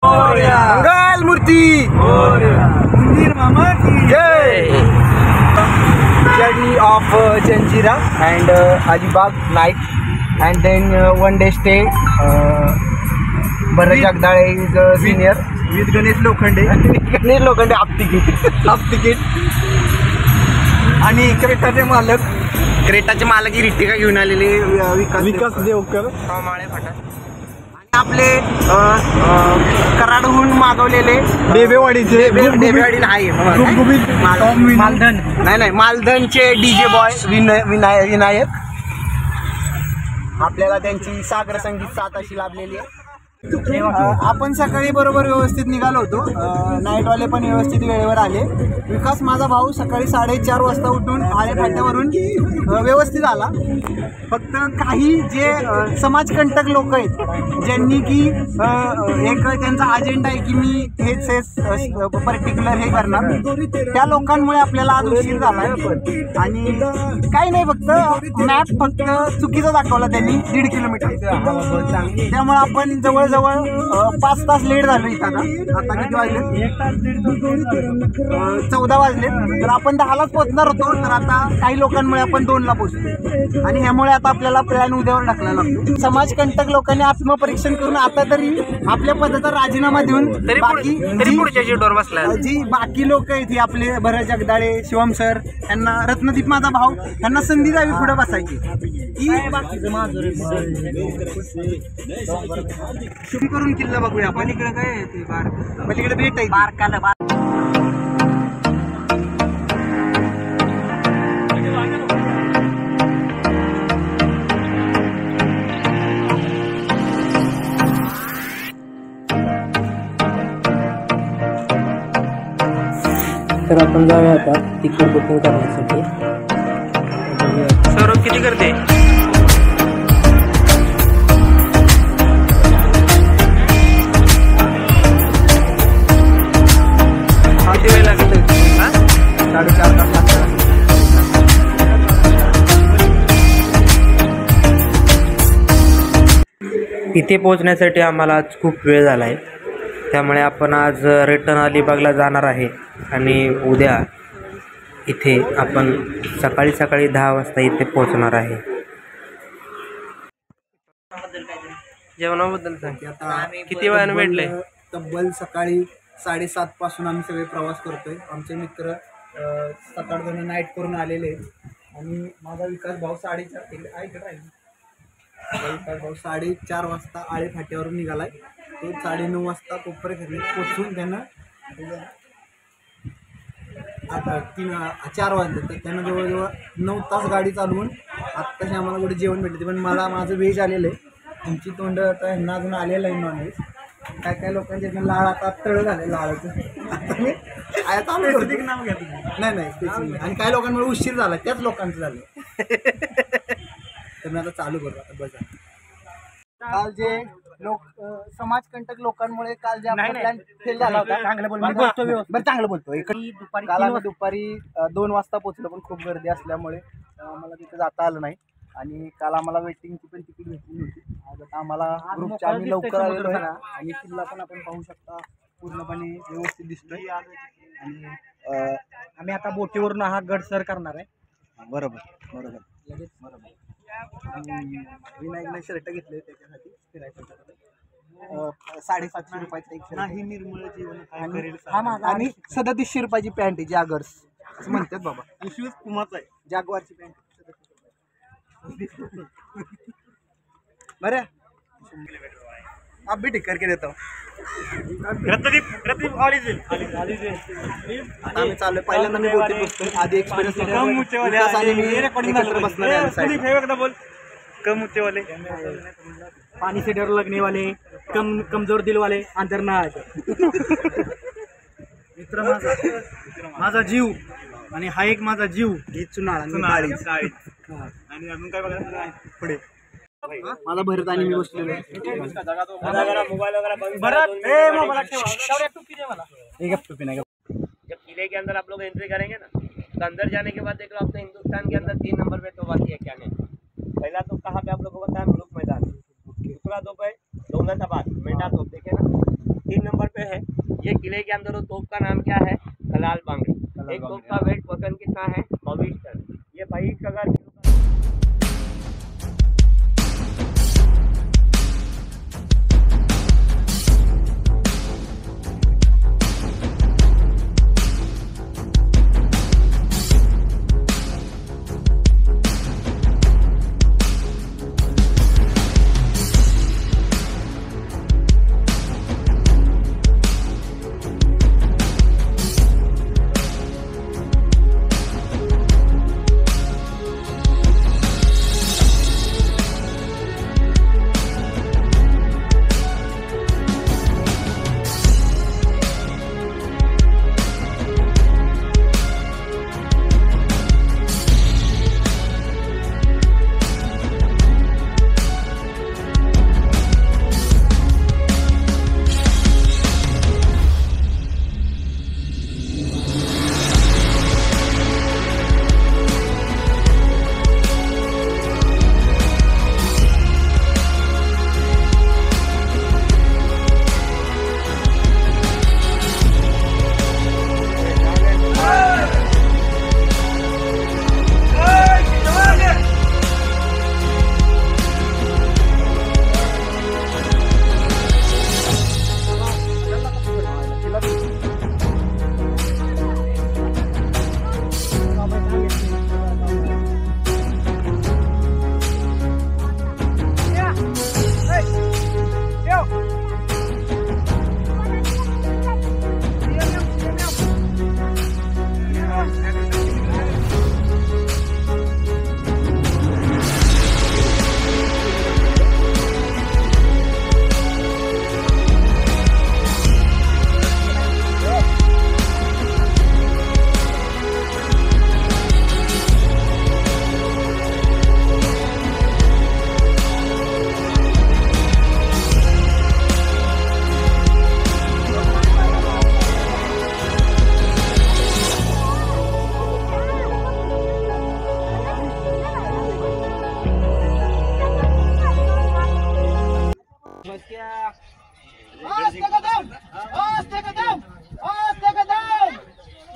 मंगल मूर्ति मंदिर मामा की जय। Journey of Janjira and Alibag night, and then one day stay. Bharat Jagdale is senior with Ganesh Lokhande. Ganesh Lokhande half ticket. आणि क्रेटाचे मालक ही रिटिका घेऊन आलेले विकास देवकर माळे फाटा. आपले कराडहून मागवलेले बेबेवाडीचे बेबेवाडी आहे मालधन नाही मालधनचे डीजे बॉय विनायक. आपल्याला त्यांची सागर संगीत साथ अशी लाभलेली आहे. आपण सकाळी बरोबर व्यवस्थित निघालो होतो. नाईटवाले पण व्यवस्थित वेळेवर आले. विकास माझा भाऊ सकाळी 4:30 वाजता उठून आळे फाट्यावरून व्यवस्थित आला. फक्त काही जे समाजकंटक लोक आहेत ज्यांनी की एक त्यांचा अजेंडा आहे की मी हेच पर्टिक्युलर हे करणार, त्या लोकांमुळे आपल्याला आज उशीर झाला. आणि काही नाही, फक्त मॅप फक्त चुकीचा दाखवला त्यांनी 1.5 किलोमीटर. त्यामुळे आपण जवळजवळ 5 तास लेट झालो इथं. आता किती वाजले? 14 वाजले. तर आपण 10लाच पोहोचणार होतो, तर आता काही लोकांमुळे आपण 2ला पोहोचतो. आणि ह्यामुळे आता आपल्याला प्लॅन उद्यावर टाकला लागतो. समाजकंटक लोकांनी आत्मपरीक्षण करून आता तरी आपल्या पदाचा राजीनामा देऊन जी बाकी लोक आहेत, ही आपले भरत जगदाळे, शिवम सर, यांना रत्नदीप माझा भाऊ, यांना संधी द्यावी पुढे बसायची. की शुभ करून किल्ला बघूया आपण. इकडे काय आहे ते पलीकडे भेट आहे. तर आपण जाऊया आता तिकीट बुकिंग करण्यासाठी. सौरभ किती करते? किती वेळ लागेल? 4.5 तास लागतात. इथे पोहोचण्यासाठी आम्हाला आज खूप वेळ झाला आहे. त्यामुळे आपण आज रिटर्न अलिबागला जाणार आहे आणि उद्या इथे आपण सकाळी 10 वाजता इथे पोहोचणार आहे. जेवणाबद्दल सांग. आता किती वेळाने भेटले? तब्बल सकाळी 7:30 पासून आम्ही सगळे प्रवास करतोय. आमचे मित्र 7-8 नाईट करून आलेले आहेत. आणि माझा विकास भाऊ 4:30 वाजता आळे फाट्यावरून निघालाय. तो 9:30 वाजता कोपरेखरणे पोचून त्यानं आता 4 वाजले. तर त्यानं जवळजवळ 9 तास गाडी चालवून आत्ताशी आम्हाला कुठे जेवण भेटते. पण माझं व्हेज आलेलं आहे. तुमची तोंड आता ह्यांना अजून आलेलं आहे नॉनव्हेज. काय लोकांच्या लाळ आता तळ झाले लाळाचं. नाव घ्या नाही. आणि काही लोकांमुळे उशीर झाला, त्याच लोकांचं झालं. तर मी आता चालू करतो. आता बस काल जे लोक समाजकंटक लोकांमुळे काल जे प्लॅन फेल झाला होता. चांगलं बोलतो. काल आम्ही दुपारी 2 वाजता पोहोचलो, पण खूप गर्दी असल्यामुळे आम्हाला तिथे जाता आलं नाही. आणि काल आम्हाला वेटिंगची पण तिकीट भेटली नव्हती. आज आता आम्हाला ग्रुपच्या आम्ही लवकर आलेलो आहे. आणि किल्ला पण आपण पाहू शकता पूर्णपणे व्यवस्थित दिसतोय. आणि आम्ही आता बोटीवरून हा गड सर करणार आहे. बरोबर. विनायकने शर्ट घेतले त्याच्यासाठी फिरायचं. 750 रुपयाचं एक नाही निर्मळ जीवन. आणि 3700 रुपयाची पॅन्ट आहे जॅगर्स असं म्हणतात बाबा. विश्वास कुमाचा आहे जॅगवारची पॅन्ट. बरं आप भी ठीक करके देता हूँ. आम्ही चालू पहिल्यांदा मी बोटीत बसतोय. आधी एक्सपिरियन्स कम ऊंचे वाले, पानी से डर लगने वाले, कमजोर दिल वाले अंदर ना आए. मित्र माझा जीव आणि हा एक माझा जीव ही चुनाळ आणि अजून काय बघा पुढे माझा भरत आणि मी बसलेलो. जब किले के अंदर आप लोग एंट्री करेंगे ना, तो अंदर जाने के बाद देख लो आपने हिंदुस्तान के अंदर 3 नंबर पे तो बाकी है क्या नहीं. पहला तो कहाँ पे आप लोगों को बताया मुलुक मैदान, दूसरा तो पे दौलताबाद मेटा तो देखे ना. 3 नंबर ये किले के अंदर वो तोप का नाम क्या है? कलाल बांगड़ी। एक तोप का वेट वजन कितना है? 22 टन। ये 22,000 किलो का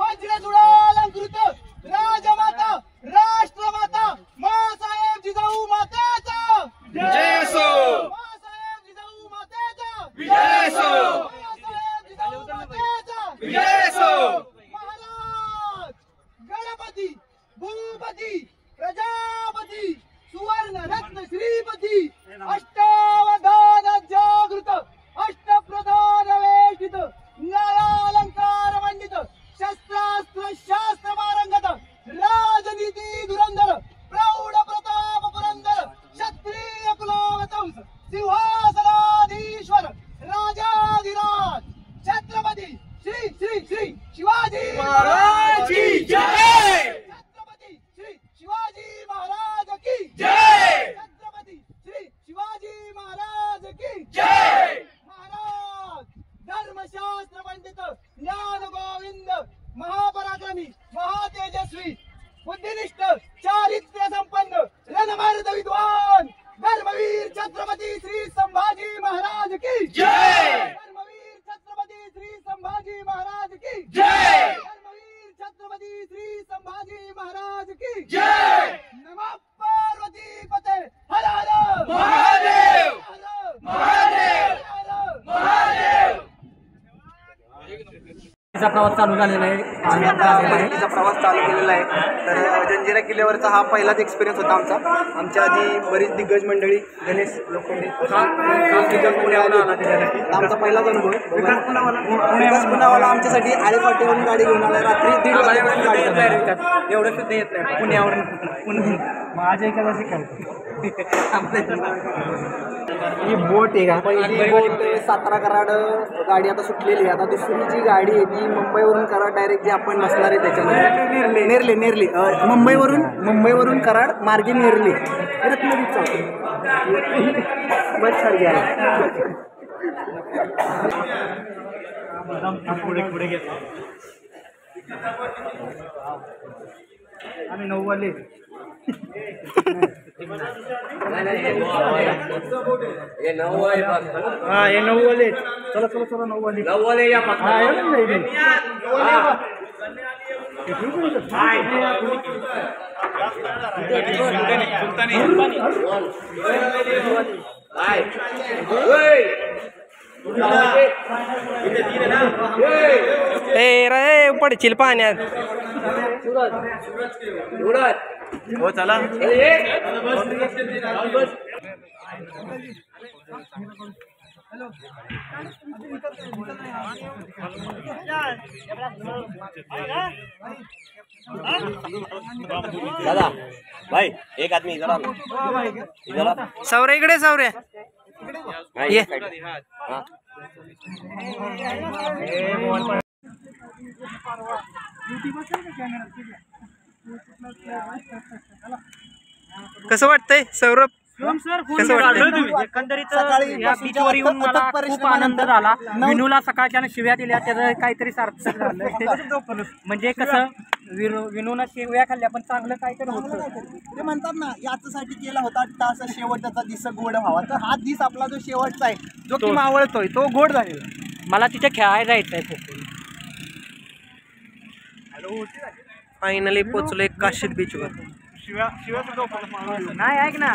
वज्रजुडालंकृत राजमाता राष्ट्रमाता मासाहेब जिजाऊ मातेचा जय असो, मासाहेब जिजाऊ मातेचा विजय असो, मासाहेब जिजाऊ मातेचा विजय असो। महाराज गणपती भूपती प्रजापती सुवर्ण रत्न श्रीपती अष्टावधान जागृत अष्टप्रधान वेष्टित न्यायालंकार मंडित शस्त्रास्त्र शास्त्र पारंगत राजनीती धुरंधर प्रौढ प्रताप पुरंदर क्षत्रिय कुलावतंस सिंहासनाधीश्वर राजाधिराज छत्रपती श्री श्री श्री शिवाजी महाराज की जय, छत्रपती श्री शिवाजी महाराज की जय, छत्रपती श्री शिवाजी महाराज की जय। महाराज धर्मशास्त्र पंडित ज्ञान गोविंद महापराक्रमी महातेजस्वी बुद्धिनिष्ठ चारित्र्य संपन्न रणमर्द विद्वान धर्मवीर छत्रपती श्री संभाजी महाराज की जय, धर्मवीर छत्रपती श्री संभाजी महाराज की जय, धर्मवीर छत्रपती श्री संभाजी महाराज की जय। नमः पार्वती पते हर हर महादेव, महादेव, महादेव। प्रवास चालू झालेला आहे आम्ही आता पहिलीचा प्रवास चालू केलेला आहे। तर जंजिरा किल्ल्यावरचा हा पहिलाच एक्सपिरियन्स होता आमचा। आमच्या आधी बरीच दिग्गज मंडळी गणेश लोखंडे पुण्यावरून आला त्याच्यासाठी आमचा पहिलाच अनुभव आहे। विकास पुण्यावाला आमच्यासाठी आळे फाट्यावरून गाडी घेऊन आला रात्री 1:30 वाजेपर्यंत गाडी एवढं सुद्धा येत नाही पुण्यावरून माझ्या एखादा शिकायचं ही बोट आहे का पहिली बोट सातारा कराड गाडी आता सुटलेली आहे। आता दुसरी जी गाडी आहे ती मुंबईवरून कराड डायरेक्ट जी आपण बसणार आहे त्याच्यामध्ये नेरली मुंबईवरून कराड मार्गे नेरली रत्नागिरीचा बस छान गेला पुढे घेतो आम्ही 9 वाले ये 9 वाले हा हे 9 वाले चला चला चला 9 वाले 9 वाले या पक्का हा एवढं नाही रे. ए रे पडशील पाण्यात. हो चला दादा भाई एक आदमी इधर आ सौर्या इकडे सौर्या ये. हाँ कसं वाटतंय सौरभ? कसं वाटतंय? एकंदरीत सकाळी या बीचवर येऊन मला अथक खूप आनंद झाला. परिश्रमानंतर विनूला सकाळच्या शिव्या दिल्या त्याचं काहीतरी सार्थक झालं. म्हणजे कसं विनूनं शिव्या खाल्ल्या पण चांगलं काहीतरी होतं. ते म्हणतात ना याच्यासाठी केला होता तास शेवटचा दिस गोड व्हावा. तर हा दिस आपला जो शेवटचा आहे जो की मावळतोय तो गोड झालेला. मला तिथे खेळायला जायचंय खूप. फायनली पोचलोय काशीद बीचवर. शिव्या शिव्या सुद्धा वापरतात. नाही ऐक ना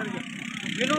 विनू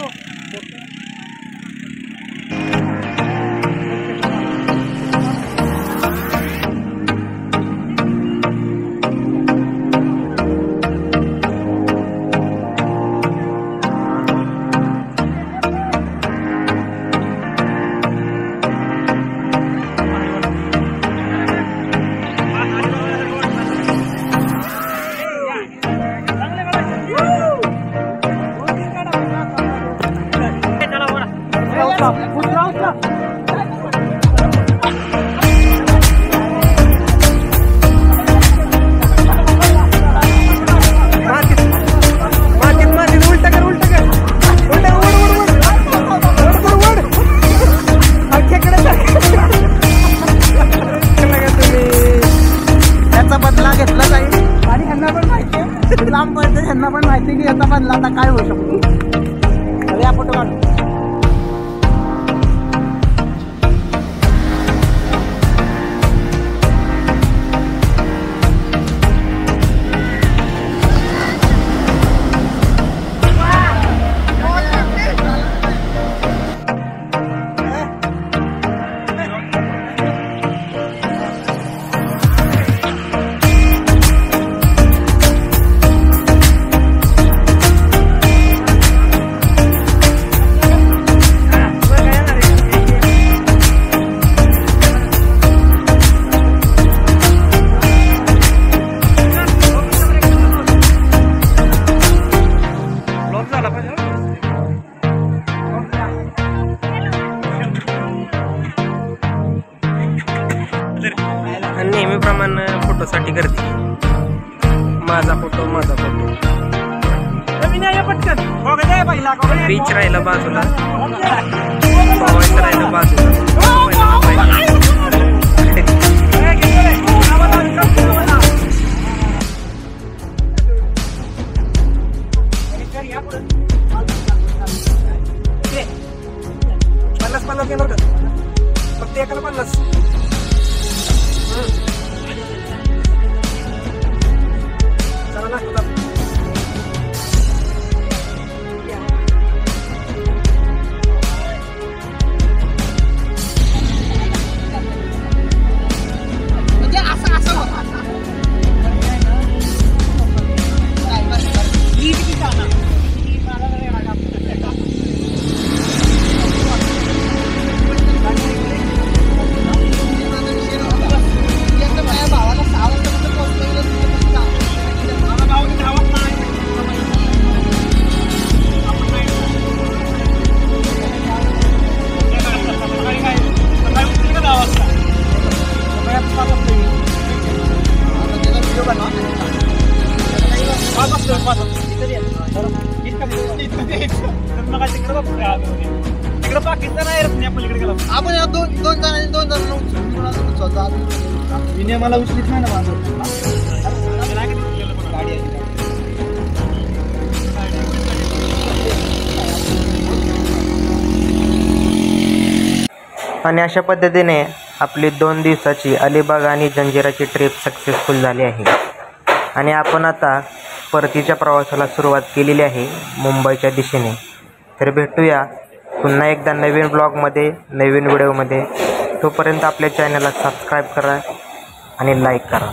लांब पडते ह्यांना पण माहिती की याचा बदला आता काय होऊ शकतो. अरे आपण काढू नेहमीप्रमाणे फोटोसाठी गर्दी. माझा फोटो बीच राहिलं बाजूला, पवायचं राहिलं बाजूला. पन्नास घेणार का फक्त एकाला 50. चला ना तिकडे पाकिस्तान आहे रस्ते पलीकडे गेला. आपण दोन जणांनी विनय मला उचलीत नाही ना माझं गाडी आहे. आणि अशा पद्धतीने आपली 2 दिवसाची अलिबाग आणि जंजिराची ट्रिप सक्सेसफुल झाली आहे आणि आपण आता परतीच्या प्रवासाला सुरुवात केलेली आहे मुंबईच्या दिशेने. तर भेटूया पुन्हा एकदा नवीन ब्लॉगमध्ये, नवीन व्हिडिओमध्ये. तोपर्यंत आपल्या चॅनलला सबस्क्राईब करा आणि लाईक करा.